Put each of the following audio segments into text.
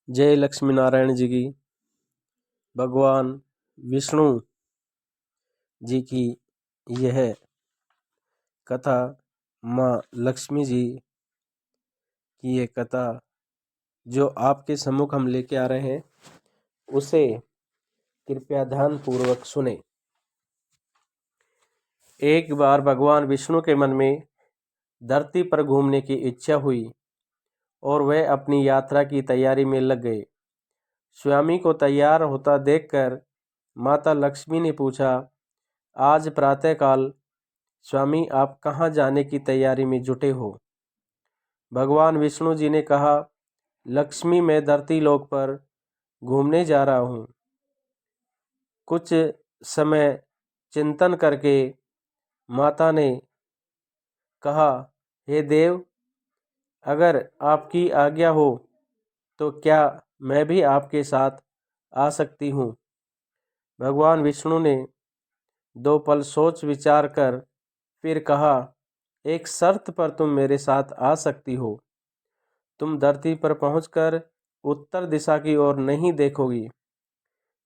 जय लक्ष्मी नारायण जी की। भगवान विष्णु जी की यह कथा, माँ लक्ष्मी जी की यह कथा जो आपके सम्मुख हम लेके आ रहे हैं, उसे कृपया ध्यान पूर्वक सुने। एक बार भगवान विष्णु के मन में धरती पर घूमने की इच्छा हुई और वह अपनी यात्रा की तैयारी में लग गए। स्वामी को तैयार होता देखकर माता लक्ष्मी ने पूछा, आज प्रातःकाल स्वामी आप कहाँ जाने की तैयारी में जुटे हो? भगवान विष्णु जी ने कहा, लक्ष्मी मैं धरती लोक पर घूमने जा रहा हूँ। कुछ समय चिंतन करके माता ने कहा, हे देव, अगर आपकी आज्ञा हो तो क्या मैं भी आपके साथ आ सकती हूँ? भगवान विष्णु ने 2 पल सोच विचार कर फिर कहा, एक शर्त पर तुम मेरे साथ आ सकती हो। तुम धरती पर पहुंचकर उत्तर दिशा की ओर नहीं देखोगी।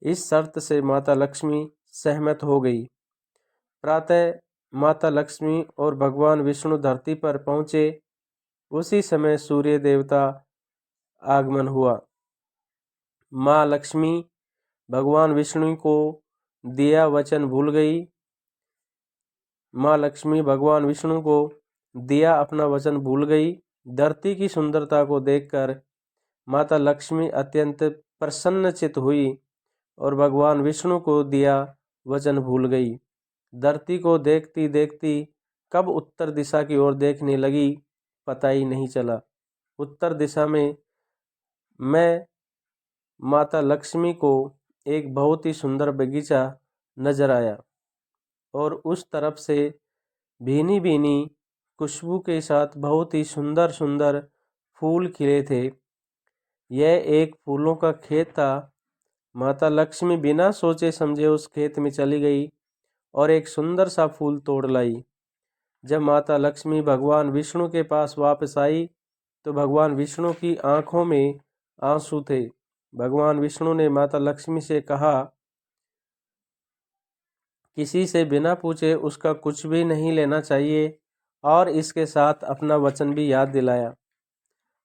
इस शर्त से माता लक्ष्मी सहमत हो गई। प्रातः माता लक्ष्मी और भगवान विष्णु धरती पर पहुंचे। उसी समय सूर्य देवता आगमन हुआ। माँ लक्ष्मी भगवान विष्णु को दिया वचन भूल गई। माँ लक्ष्मी भगवान विष्णु को दिया अपना वचन भूल गई। धरती की सुंदरता को देखकर माता लक्ष्मी अत्यंत प्रसन्नचित हुई और भगवान विष्णु को दिया वचन भूल गई। धरती को देखती देखती कब उत्तर दिशा की ओर देखने लगी, पता ही नहीं चला। उत्तर दिशा में मैं माता लक्ष्मी को एक बहुत ही सुंदर बगीचा नजर आया और उस तरफ से भीनी भीनी खुशबू के साथ बहुत ही सुंदर सुंदर फूल खिले थे। यह एक फूलों का खेत था। माता लक्ष्मी बिना सोचे समझे उस खेत में चली गई और एक सुंदर सा फूल तोड़ लाई। जब माता लक्ष्मी भगवान विष्णु के पास वापस आई तो भगवान विष्णु की आंखों में आंसू थे। भगवान विष्णु ने माता लक्ष्मी से कहा, किसी से बिना पूछे उसका कुछ भी नहीं लेना चाहिए, और इसके साथ अपना वचन भी याद दिलाया।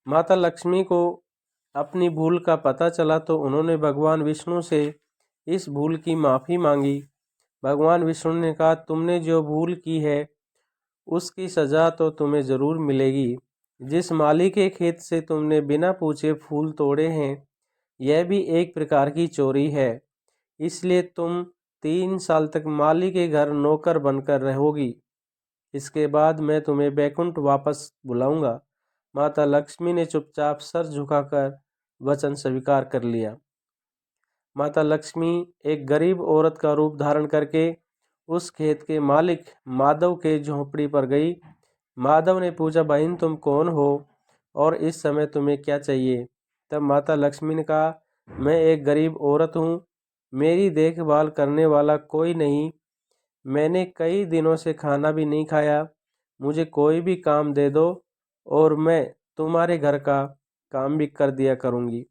माता लक्ष्मी को अपनी भूल का पता चला तो उन्होंने भगवान विष्णु से इस भूल की माफ़ी मांगी। भगवान विष्णु ने कहा, तुमने जो भूल की है उसकी सज़ा तो तुम्हें ज़रूर मिलेगी। जिस माली के खेत से तुमने बिना पूछे फूल तोड़े हैं, यह भी एक प्रकार की चोरी है। इसलिए तुम 3 साल तक माली के घर नौकर बनकर रहोगी। इसके बाद मैं तुम्हें बैकुंठ वापस बुलाऊंगा। माता लक्ष्मी ने चुपचाप सर झुकाकर वचन स्वीकार कर लिया। माता लक्ष्मी एक गरीब औरत का रूप धारण करके उस खेत के मालिक माधव के झोंपड़ी पर गई। माधव ने पूछा, बहन तुम कौन हो और इस समय तुम्हें क्या चाहिए? तब माता लक्ष्मी ने कहा, मैं एक गरीब औरत हूँ, मेरी देखभाल करने वाला कोई नहीं, मैंने कई दिनों से खाना भी नहीं खाया, मुझे कोई भी काम दे दो और मैं तुम्हारे घर का काम भी कर दिया करूँगी।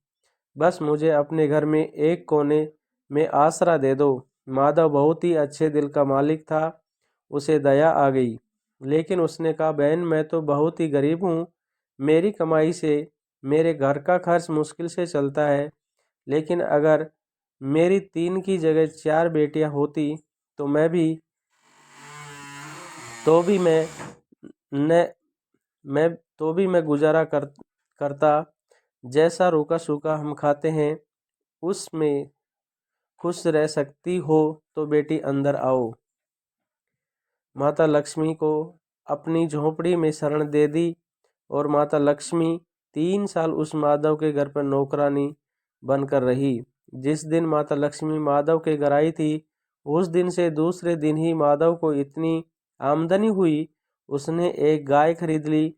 बस मुझे अपने घर में एक कोने में आसरा दे दो। माधव बहुत ही अच्छे दिल का मालिक था, उसे दया आ गई, लेकिन उसने कहा, बहन मैं तो बहुत ही गरीब हूँ, मेरी कमाई से मेरे घर का खर्च मुश्किल से चलता है, लेकिन अगर मेरी 3 की जगह 4 बेटियाँ होती तो मैं न मैं तो भी मैं गुजारा करता। जैसा रूखा सूखा हम खाते हैं उसमें खुश रह सकती हो तो बेटी अंदर आओ। माता लक्ष्मी को अपनी झोंपड़ी में शरण दे दी और माता लक्ष्मी 3 साल उस माधव के घर पर नौकरानी बनकर रही। जिस दिन माता लक्ष्मी माधव के घर आई थी, उस दिन से दूसरे दिन ही माधव को इतनी आमदनी हुई, उसने एक गाय खरीद ली।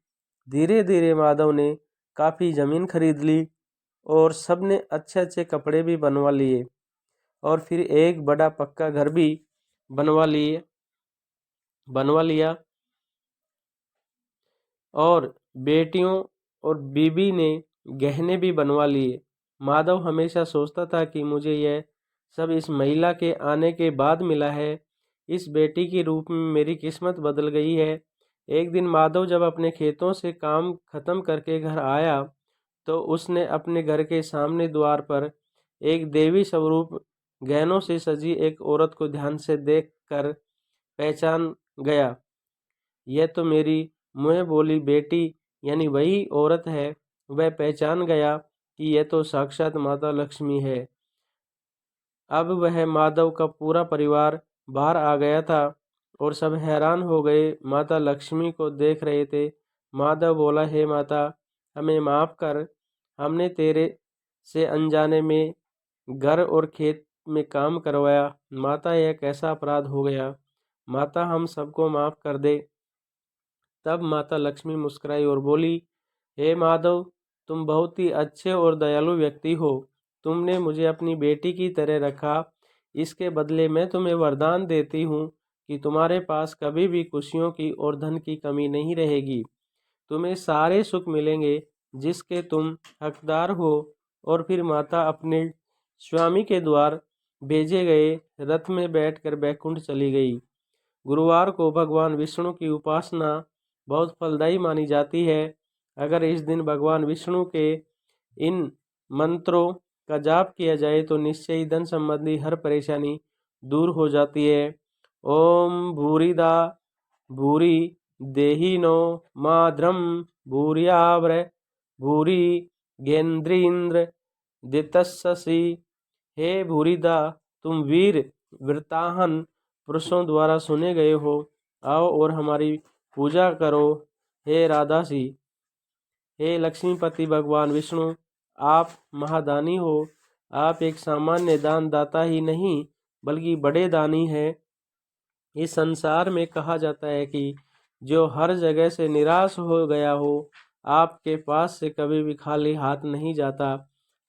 धीरे धीरे माधव ने काफ़ी ज़मीन खरीद ली और सबने अच्छे अच्छे कपड़े भी बनवा लिए और फिर एक बड़ा पक्का घर भी बनवा लिया और बेटियों और बीबी ने गहने भी बनवा लिए। माधव हमेशा सोचता था कि मुझे यह सब इस महिला के आने के बाद मिला है। इस बेटी के रूप में मेरी किस्मत बदल गई है। एक दिन माधव जब अपने खेतों से काम खत्म करके घर आया तो उसने अपने घर के सामने द्वार पर एक देवी स्वरूप गहनों से सजी एक औरत को ध्यान से देखकर पहचान गया। यह तो मेरी मुँह बोली बेटी यानी वही औरत है। वह पहचान गया कि यह तो साक्षात माता लक्ष्मी है। अब वह माधव का पूरा परिवार बाहर आ गया था और सब हैरान हो गए माता लक्ष्मी को देख रहे थे। माधव बोला, हे माता, हमें माफ़ कर, हमने तेरे से अनजाने में घर और खेत में काम करवाया। माता, यह कैसा अपराध हो गया। माता, हम सबको माफ़ कर दे। तब माता लक्ष्मी मुस्कुराई और बोली, हे माधव, तुम बहुत ही अच्छे और दयालु व्यक्ति हो। तुमने मुझे अपनी बेटी की तरह रखा। इसके बदले मैं तुम्हें वरदान देती हूँ कि तुम्हारे पास कभी भी खुशियों की और धन की कमी नहीं रहेगी। तुम्हें सारे सुख मिलेंगे जिसके तुम हकदार हो। और फिर माता अपने स्वामी के द्वार भेजे गए रथ में बैठकर बैकुंठ चली गई। गुरुवार को भगवान विष्णु की उपासना बहुत फलदायी मानी जाती है। अगर इस दिन भगवान विष्णु के इन मंत्रों का जाप किया जाए तो निश्चय ही धन संबंधी हर परेशानी दूर हो जाती है। ओम भूरिदा भूरि देहिनो माद्रम भूर्याव्र भूरि गेन्द्रीन्द्र दितस्सि। हे भूरिदा, तुम वीर वृताहन पुरुषों द्वारा सुने गए हो। आओ और हमारी पूजा करो। हे राधासी, हे लक्ष्मीपति भगवान विष्णु, आप महादानी हो। आप एक सामान्य दान दाता ही नहीं बल्कि बड़े दानी हैं। इस संसार में कहा जाता है कि जो हर जगह से निराश हो गया हो, आपके पास से कभी भी खाली हाथ नहीं जाता।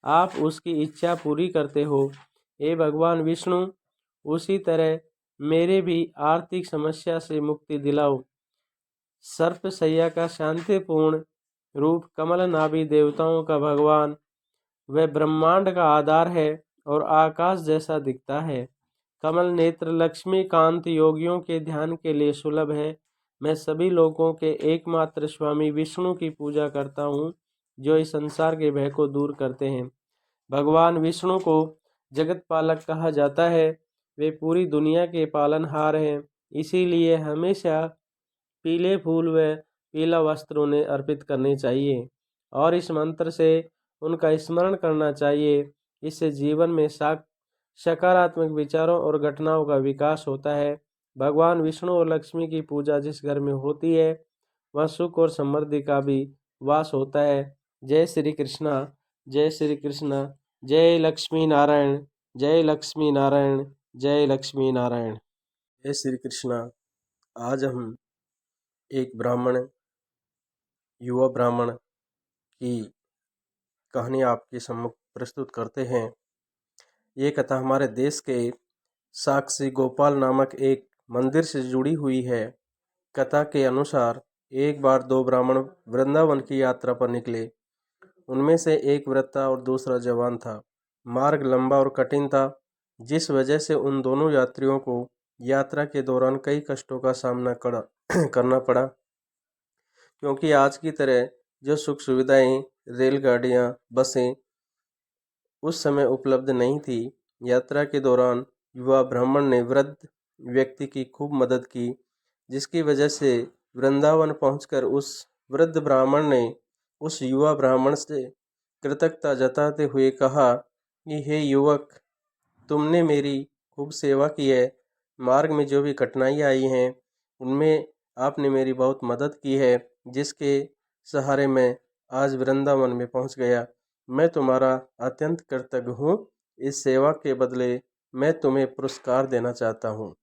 आप उसकी इच्छा पूरी करते हो। हे भगवान विष्णु, उसी तरह मेरे भी आर्थिक समस्या से मुक्ति दिलाओ। सर्पसैया का शांतिपूर्ण रूप कमल नाभि देवताओं का भगवान, वह ब्रह्मांड का आधार है और आकाश जैसा दिखता है। कमल नेत्र लक्ष्मीकांत योगियों के ध्यान के लिए सुलभ है। मैं सभी लोगों के एकमात्र स्वामी विष्णु की पूजा करता हूँ जो इस संसार के भय को दूर करते हैं। भगवान विष्णु को जगत पालक कहा जाता है। वे पूरी दुनिया के पालनहार हैं। इसीलिए हमेशा पीले फूल व पीला वस्त्र उन्हें अर्पित करने चाहिए और इस मंत्र से उनका स्मरण करना चाहिए। इससे जीवन में सकारात्मक विचारों और घटनाओं का विकास होता है। भगवान विष्णु और लक्ष्मी की पूजा जिस घर में होती है वह सुख और समृद्धि का भी वास होता है। जय श्री कृष्णा, जय श्री कृष्णा, जय लक्ष्मी नारायण, जय लक्ष्मी नारायण, जय लक्ष्मी नारायण। जय श्री कृष्णा। आज हम एक ब्राह्मण, युवा ब्राह्मण की कहानी आपके सम्मुख प्रस्तुत करते हैं। ये कथा हमारे देश के साक्षी गोपाल नामक एक मंदिर से जुड़ी हुई है। कथा के अनुसार एक बार दो ब्राह्मण वृंदावन की यात्रा पर निकले। उनमें से एक वृद्धा और दूसरा जवान था। मार्ग लंबा और कठिन था, जिस वजह से उन दोनों यात्रियों को यात्रा के दौरान कई कष्टों का सामना करना पड़ा, क्योंकि आज की तरह जो सुख सुविधाएं, रेलगाड़ियां, बसें उस समय उपलब्ध नहीं थी। यात्रा के दौरान युवा ब्राह्मण ने वृद्ध व्यक्ति की खूब मदद की, जिसकी वजह से वृंदावन पहुंचकर उस वृद्ध ब्राह्मण ने उस युवा ब्राह्मण से कृतज्ञता जताते हुए कहा कि हे युवक, तुमने मेरी खूब सेवा की है। मार्ग में जो भी कठिनाइयाँ आई हैं उनमें आपने मेरी बहुत मदद की है, जिसके सहारे मैं आज वृंदावन में पहुंच गया। मैं तुम्हारा अत्यंत कृतज्ञ हूँ। इस सेवा के बदले मैं तुम्हें पुरस्कार देना चाहता हूँ।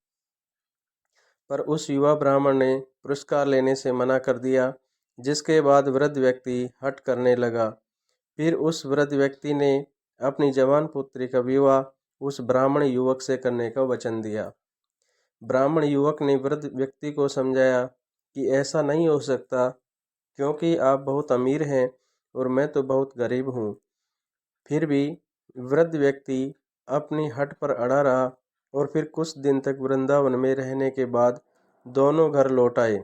पर उस युवा ब्राह्मण ने पुरस्कार लेने से मना कर दिया, जिसके बाद वृद्ध व्यक्ति हठ करने लगा। फिर उस वृद्ध व्यक्ति ने अपनी जवान पुत्री का विवाह उस ब्राह्मण युवक से करने का वचन दिया। ब्राह्मण युवक ने वृद्ध व्यक्ति को समझाया कि ऐसा नहीं हो सकता, क्योंकि आप बहुत अमीर हैं और मैं तो बहुत गरीब हूँ। फिर भी वृद्ध व्यक्ति अपनी हट पर अड़ा रहा और फिर कुछ दिन तक वृंदावन में रहने के बाद दोनों घर लौट आए।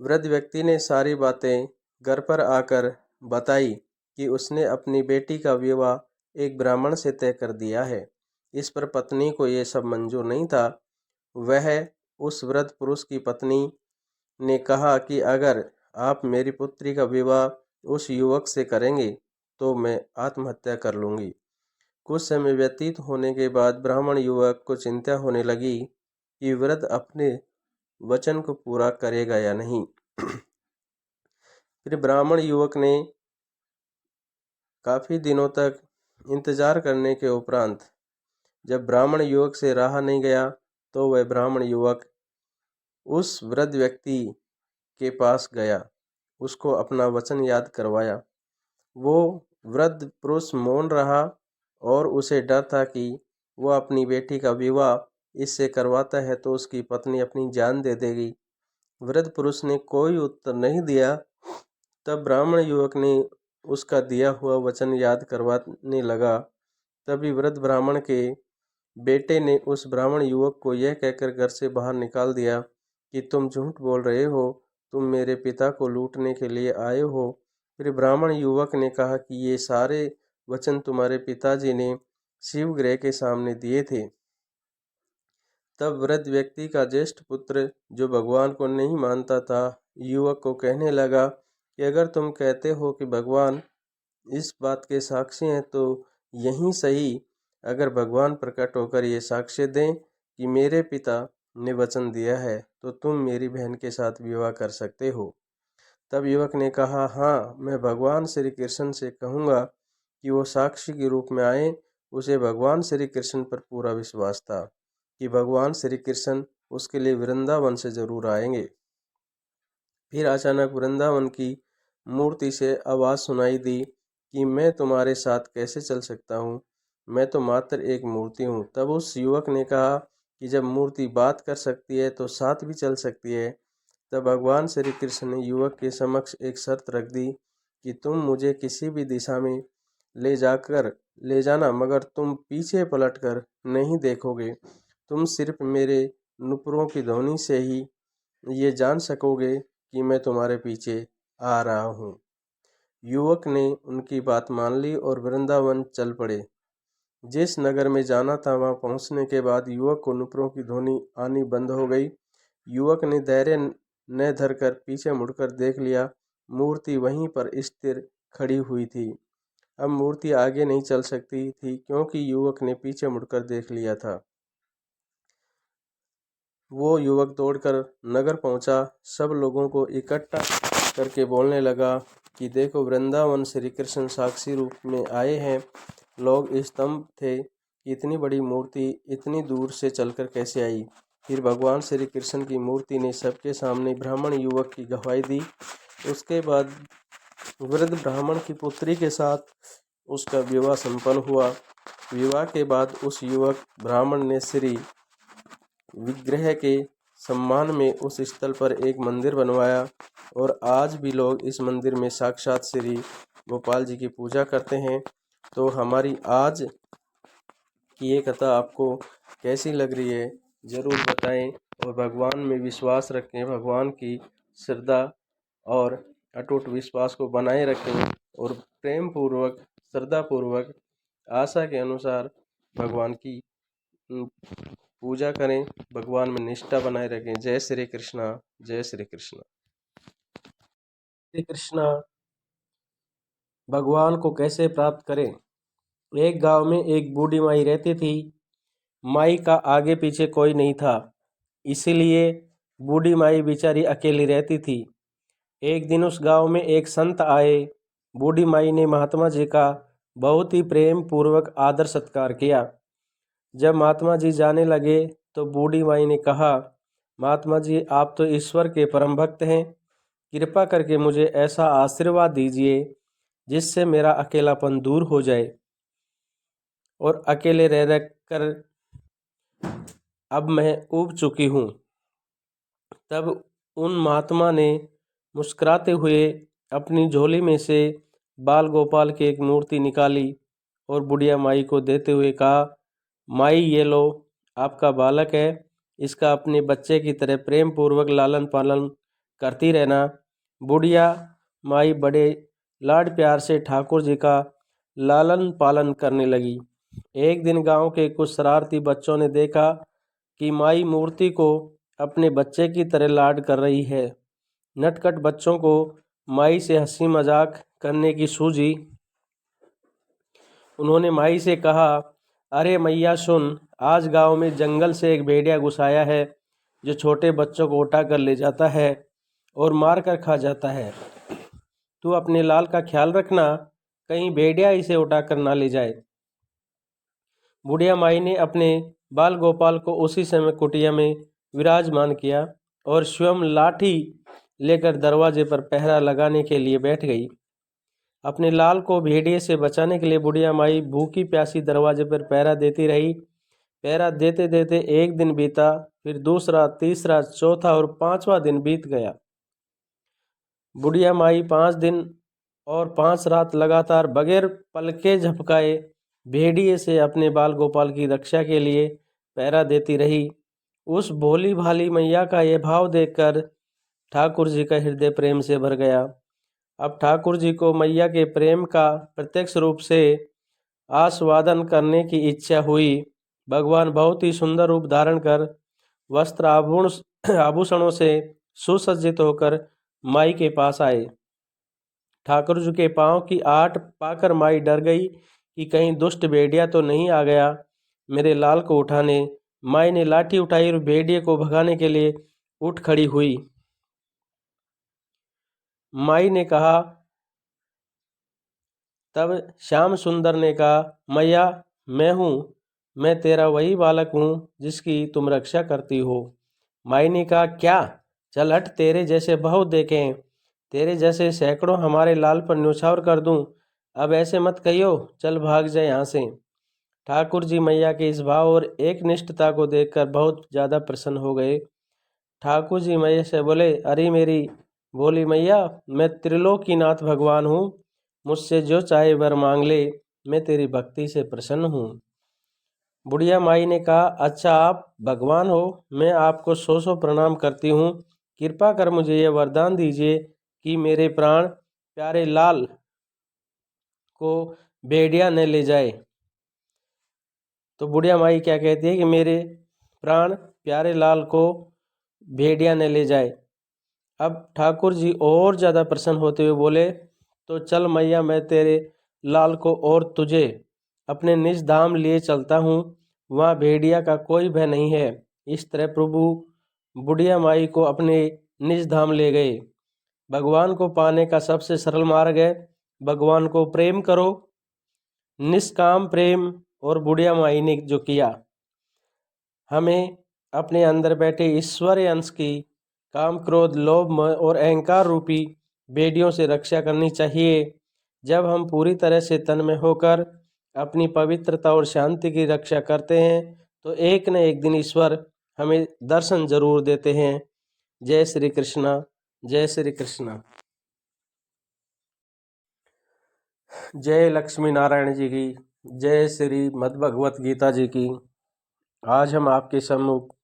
वृद्ध व्यक्ति ने सारी बातें घर पर आकर बताई कि उसने अपनी बेटी का विवाह एक ब्राह्मण से तय कर दिया है। इस पर पत्नी को यह सब मंजूर नहीं था। वह उस वृद्ध पुरुष की पत्नी ने कहा कि अगर आप मेरी पुत्री का विवाह उस युवक से करेंगे तो मैं आत्महत्या कर लूँगी। कुछ समय व्यतीत होने के बाद ब्राह्मण युवक को चिंता होने लगी कि वृद्ध अपने वचन को पूरा करेगा या नहीं। फिर ब्राह्मण युवक ने काफ़ी दिनों तक इंतजार करने के उपरांत जब ब्राह्मण युवक से रहा नहीं गया तो वह ब्राह्मण युवक उस वृद्ध व्यक्ति के पास गया, उसको अपना वचन याद करवाया। वो वृद्ध पुरुष मौन रहा और उसे डर था कि वह अपनी बेटी का विवाह इससे करवाता है तो उसकी पत्नी अपनी जान दे देगी। वृद्ध पुरुष ने कोई उत्तर नहीं दिया। तब ब्राह्मण युवक ने उसका दिया हुआ वचन याद करवाने लगा। तभी वृद्ध ब्राह्मण के बेटे ने उस ब्राह्मण युवक को यह कहकर घर से बाहर निकाल दिया कि तुम झूठ बोल रहे हो, तुम मेरे पिता को लूटने के लिए आए हो। फिर ब्राह्मण युवक ने कहा कि ये सारे वचन तुम्हारे पिताजी ने शिवगृह के सामने दिए थे। तब वृद्ध व्यक्ति का ज्येष्ठ पुत्र, जो भगवान को नहीं मानता था, युवक को कहने लगा कि अगर तुम कहते हो कि भगवान इस बात के साक्षी हैं तो यहीं सही, अगर भगवान प्रकट होकर ये साक्ष्य दें कि मेरे पिता ने वचन दिया है तो तुम मेरी बहन के साथ विवाह कर सकते हो। तब युवक ने कहा, हाँ, मैं भगवान श्री कृष्ण से कहूँगा कि वो साक्षी के रूप में आए। उसे भगवान श्री कृष्ण पर पूरा विश्वास था कि भगवान श्री कृष्ण उसके लिए वृंदावन से जरूर आएंगे। फिर अचानक वृंदावन की मूर्ति से आवाज़ सुनाई दी कि मैं तुम्हारे साथ कैसे चल सकता हूँ, मैं तो मात्र एक मूर्ति हूँ। तब उस युवक ने कहा कि जब मूर्ति बात कर सकती है तो साथ भी चल सकती है। तब भगवान श्री कृष्ण ने युवक के समक्ष एक शर्त रख दी कि तुम मुझे किसी भी दिशा में ले जाना, मगर तुम पीछे पलटकर नहीं देखोगे। तुम सिर्फ मेरे नुपुरों की ध्वनि से ही ये जान सकोगे कि मैं तुम्हारे पीछे आ रहा हूँ। युवक ने उनकी बात मान ली और वृंदावन चल पड़े। जिस नगर में जाना था वहां पहुंचने के बाद युवक को नुपुरों की ध्वनि आनी बंद हो गई। युवक ने धैर्य न धरकर पीछे मुड़कर देख लिया। मूर्ति वहीं पर स्थिर खड़ी हुई थी। अब मूर्ति आगे नहीं चल सकती थी क्योंकि युवक ने पीछे मुड़कर देख लिया था। वो युवक दौड़कर नगर पहुंचा, सब लोगों को इकट्ठा करके बोलने लगा कि देखो, वृंदावन श्री कृष्ण साक्षी रूप में आए हैं। लोग स्तंभ थे कि इतनी बड़ी मूर्ति इतनी दूर से चलकर कैसे आई। फिर भगवान श्री कृष्ण की मूर्ति ने सबके सामने ब्राह्मण युवक की गवाही दी। उसके बाद वृद्ध ब्राह्मण की पुत्री के साथ उसका विवाह संपन्न हुआ। विवाह के बाद उस युवक ब्राह्मण ने श्री विग्रह के सम्मान में उस स्थल पर एक मंदिर बनवाया और आज भी लोग इस मंदिर में साक्षात श्री गोपाल जी की पूजा करते हैं। तो हमारी आज की ये कथा आपको कैसी लग रही है ज़रूर बताएं और भगवान में विश्वास रखें, भगवान की श्रद्धा और अटूट विश्वास को बनाए रखें और प्रेम पूर्वक श्रद्धा पूर्वक आशा के अनुसार भगवान की पूजा करें, भगवान में निष्ठा बनाए रखें। जय श्री कृष्णा, जय श्री कृष्णा। श्री कृष्णा भगवान को कैसे प्राप्त करें। एक गांव में एक बूढ़ी माई रहती थी। माई का आगे पीछे कोई नहीं था, इसीलिए बूढ़ी माई बेचारी अकेली रहती थी। एक दिन उस गांव में एक संत आए। बूढ़ी माई ने महात्मा जी का बहुत ही प्रेम पूर्वक आदर सत्कार किया। जब महात्मा जी जाने लगे तो बूढ़ी माई ने कहा, महात्मा जी, आप तो ईश्वर के परम भक्त हैं, कृपा करके मुझे ऐसा आशीर्वाद दीजिए जिससे मेरा अकेलापन दूर हो जाए और अकेले रह रह कर अब मैं ऊब चुकी हूँ। तब उन महात्मा ने मुस्कुराते हुए अपनी झोली में से बाल गोपाल की एक मूर्ति निकाली और बुढ़िया माई को देते हुए कहा, माई ये लो, आपका बालक है, इसका अपने बच्चे की तरह प्रेम पूर्वक लालन पालन करती रहना। बुढ़िया माई बड़े लाड प्यार से ठाकुर जी का लालन पालन करने लगी। एक दिन गांव के कुछ शरारती बच्चों ने देखा कि माई मूर्ति को अपने बच्चे की तरह लाड कर रही है। नटखट बच्चों को माई से हंसी मजाक करने की सूझी। उन्होंने माई से कहा, अरे मैया सुन, आज गांव में जंगल से एक भेड़िया घुस आया है जो छोटे बच्चों को उठा कर ले जाता है और मार कर खा जाता है। तू अपने लाल का ख्याल रखना, कहीं भेड़िया इसे उठा कर ना ले जाए। बुढ़िया माई ने अपने बाल गोपाल को उसी समय कुटिया में विराजमान किया और स्वयं लाठी लेकर दरवाजे पर पहरा लगाने के लिए बैठ गई। अपने लाल को भेड़िए से बचाने के लिए बुढ़िया माई भूखी प्यासी दरवाजे पर पहरा देती रही। पहरा देते देते एक दिन बीता, फिर दूसरा, तीसरा, चौथा और 5वां दिन बीत गया। बुढ़िया माई 5 दिन और 5 रात लगातार बगैर पलके झपकाए भेड़िए से अपने बाल गोपाल की रक्षा के लिए पहरा देती रही। उस भोली भाली मैया का यह भाव देखकर ठाकुर जी का हृदय प्रेम से भर गया। अब ठाकुर जी को मैया के प्रेम का प्रत्यक्ष रूप से आस्वादन करने की इच्छा हुई। भगवान बहुत ही सुंदर रूप धारण कर वस्त्र आभूषणों से सुसज्जित होकर माई के पास आए। ठाकुर जी के पांव की आहट पाकर माई डर गई कि कहीं दुष्ट भेड़िया तो नहीं आ गया मेरे लाल को उठाने। माई ने लाठी उठाई और भेड़िए को भगाने के लिए उठ खड़ी हुई। माई ने कहा, तब श्याम सुंदर ने कहा, मैया मैं हूँ, मैं तेरा वही बालक हूँ जिसकी तुम रक्षा करती हो। माई ने कहा, क्या? चल हट, तेरे जैसे बहुत देखे हैं, तेरे जैसे सैकड़ों हमारे लाल पर न्यौछावर कर दूं। अब ऐसे मत कहियो, चल भाग जाए यहाँ से। ठाकुर जी मैया के इस भाव और एक निष्ठता को देखकर बहुत ज़्यादा प्रसन्न हो गए। ठाकुर जी मैया से बोले, अरे मेरी बोली मैया, मैं त्रिलोकीनाथ भगवान हूँ, मुझसे जो चाहे वर मांग ले, मैं तेरी भक्ति से प्रसन्न हूँ। बुढ़िया माई ने कहा, अच्छा आप भगवान हो, मैं आपको 100 प्रणाम करती हूँ। कृपा कर मुझे यह वरदान दीजिए कि मेरे प्राण प्यारे लाल को भेड़िया न ले जाए। तो बुढ़िया माई क्या कहती है कि मेरे प्राण प्यारे लाल को भेड़िया न ले जाए। अब ठाकुर जी और ज़्यादा प्रसन्न होते हुए बोले, तो चल मैया, मैं तेरे लाल को और तुझे अपने निज धाम लिए चलता हूँ, वहाँ भेड़िया का कोई भय नहीं है। इस तरह प्रभु बुढ़िया माई को अपने निज धाम ले गए। भगवान को पाने का सबसे सरल मार्ग है भगवान को प्रेम करो, निष्काम प्रेम। और बुढ़िया माई ने जो किया, हमें अपने अंदर बैठे ईश्वरीय अंश की काम, क्रोध, लोभ, मोह और अहंकार रूपी भेड़ियों से रक्षा करनी चाहिए। जब हम पूरी तरह से तन्मय होकर अपनी पवित्रता और शांति की रक्षा करते हैं तो एक न एक दिन ईश्वर हमें दर्शन जरूर देते हैं। जय श्री कृष्णा, जय श्री कृष्णा। जय लक्ष्मी नारायण जी की, जय श्री मद्भगवत गीता जी की। आज हम आपके सम्मुख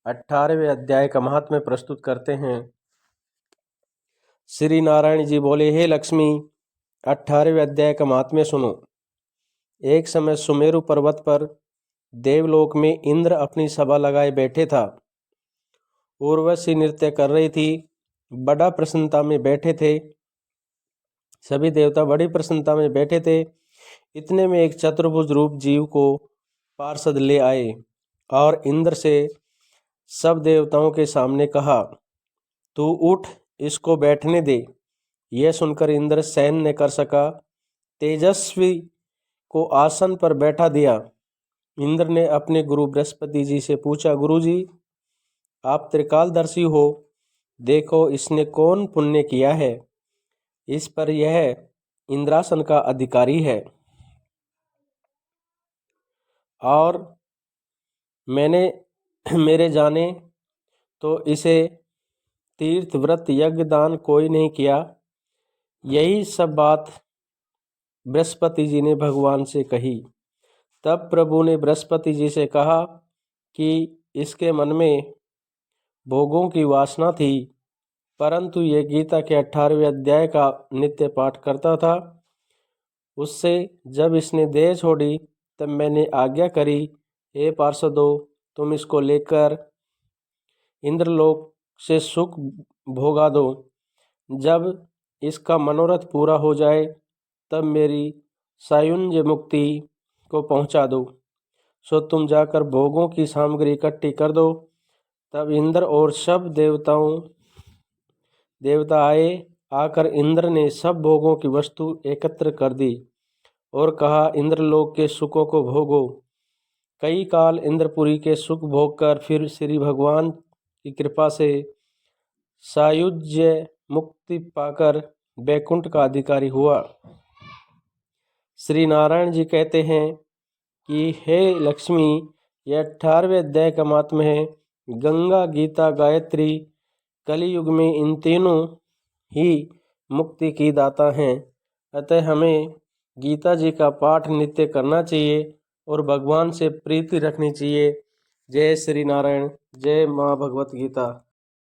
18वें अध्याय का महात्म्य प्रस्तुत करते हैं। श्री नारायण जी बोले, हे लक्ष्मी, 18वें अध्याय का महात्म्य सुनो। एक समय सुमेरु पर्वत पर देवलोक में इंद्र अपनी सभा लगाए बैठे था। उर्वशी नृत्य कर रही थी, बड़ा प्रसन्नता में बैठे थे। सभी देवता बड़ी प्रसन्नता में बैठे थे। इतने में एक चतुर्भुज रूप जीव को पार्षद ले आए और इंद्र से सब देवताओं के सामने कहा, तू उठ, इसको बैठने दे। यह सुनकर इंद्र सहन न कर सका, तेजस्वी को आसन पर बैठा दिया। इंद्र ने अपने गुरु बृहस्पति जी से पूछा, गुरु जी, आप त्रिकालदर्शी हो, देखो इसने कौन पुण्य किया है, इस पर यह इंद्रासन का अधिकारी है। और मैंने मेरे जाने तो इसे तीर्थ, व्रत, यज्ञ, दान कोई नहीं किया। यही सब बात बृहस्पति जी ने भगवान से कही। तब प्रभु ने बृहस्पति जी से कहा कि इसके मन में भोगों की वासना थी, परंतु ये गीता के 18वें अध्याय का नित्य पाठ करता था। उससे जब इसने देह छोड़ी तब मैंने आज्ञा करी, हे पार्षदों, तुम इसको लेकर इंद्रलोक से सुख भोगा दो। जब इसका मनोरथ पूरा हो जाए तब मेरी सायुज्य मुक्ति को पहुंचा दो। सो तुम जाकर भोगों की सामग्री इकट्ठी कर दो। तब इंद्र और सब देवता आकर इंद्र ने सब भोगों की वस्तु एकत्र कर दी और कहा, इंद्रलोक के सुखों को भोगो। कई काल इंद्रपुरी के सुख भोगकर फिर श्री भगवान की कृपा से सायुज्य मुक्ति पाकर वैकुंठ का अधिकारी हुआ। श्री नारायण जी कहते हैं कि हे लक्ष्मी, यह 18वें अध्याय का महात्म्य है। गंगा, गीता, गायत्री कलयुग में इन तीनों ही मुक्ति की दाता हैं। अतः हमें गीता जी का पाठ नित्य करना चाहिए और भगवान से प्रीति रखनी चाहिए। जय श्री नारायण, जय माँ भगवत गीता।